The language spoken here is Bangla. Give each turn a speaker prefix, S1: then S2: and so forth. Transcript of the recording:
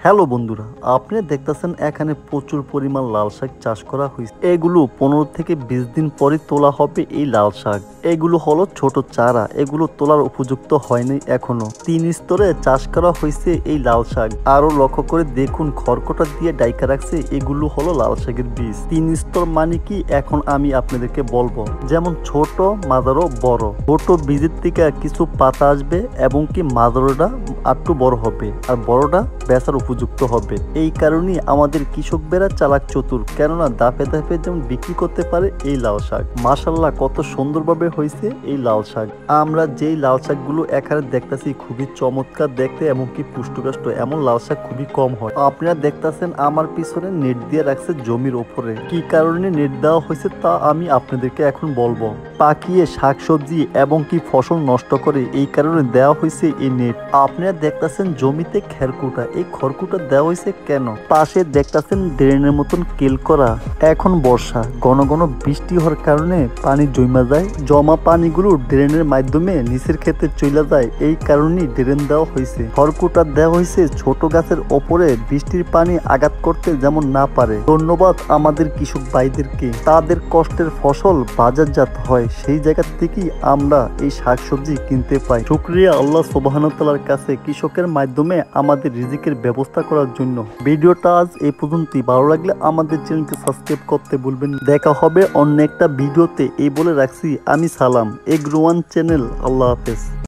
S1: হ্যালো বন্ধুরা, আপনি দেখতেছেন এখানে প্রচুর পরিমাণ লাল শাক চাষ করা হয়েছে। এগুলো 15 থেকে 20 দিন পরে তোলা হবে। এই লাল শাক এগুলো হলো ছোট চারা, এগুলো তোলার উপযুক্ত হয়নি এখনো। 3 স্তরে চাষ করা হয়েছে এই লাল শাক। আরো লক্ষ্য করে দেখুন, খড়কটা দিয়ে ডাইকা রাখছে, এগুলো হলো লাল শাকের বীজ। 3 স্তর মানে কি এখন আমি আপনাদেরকে বলবো। যেমন ছোট, মাঝারো, বড়। ছোট বীজের থেকে কিছু পাতা আসবে এবং কি মাঝারোটা একটু বড় হবে আর বড়টা বেচার উপযুক্ত হবে। এই কারণেই আমাদের কৃষকবেরা চালাক চতুর, কেননা দাপে দাপে যেমন বিক্রি করতে পারে এই লাল শাক। মাশাল্লাহ, কত সুন্দরভাবে হয়েছে এই লাল শাক। আমরা যেই লাল শাকগুলো এখানে দেখতেছি খুবই চমৎকার দেখতে, এমনকি পুষ্টকাষ্ট, এমন লাল শাক খুবই কম হয়। আপনারা দেখতেছেন আমার পিছনে নেট দিয়ে রাখছে জমির ওপরে। কি কারণে নেট দেওয়া হয়েছে তা আমি আপনাদেরকে এখন বলবো। পাকিয়ে শাকসবজি এবং কি ফসল নষ্ট করে, এই কারণে দেওয়া হয়েছে এই নেট। আপনারা দেখতেছেন জমিতে খেরকুটা, এই খড়কুটা দেওয়া হয়েছে কেন? পাশে দেখতেছেন ড্রেনের মতন কেল করা। এখন বর্ষা, ঘন ঘন বৃষ্টি হওয়ার কারণে পানি জমা যায়। জমা পানিগুলো ড্রেনের মাধ্যমে নিচের ক্ষেতে চলে যায়, এই কারণেই ড্রেন দেওয়া হয়েছে। খড়কুটা দেওয়া হয়েছে ছোট গাছের ওপরে বৃষ্টির পানি আঘাত করতে যেমন না পারে। ধন্যবাদ আমাদের কৃষক ভাইদেরকে, তাদের কষ্টের ফসল বাজারজাত হয়, সেই জায়গা থেকেই আমরা এই শাকসবজি কিনতে পাই। শুকরিয়া আল্লাহ সুবহানাহু ওয়া তাআলার কাছে কৃষকের মাধ্যমে আমাদের রিজিকের ব্যবস্থা করার জন্য। ভিডিওটা আজ এই পর্যন্তই। ভালো লাগলে আমাদের চ্যানেলকে সাবস্ক্রাইব করতে ভুলবেন। দেখা হবে অন্য একটা ভিডিওতে। এই বলে রাখছি, আমি সালাম, এগ্রোওয়ান চ্যানেল। আল্লাহ হাফেজ।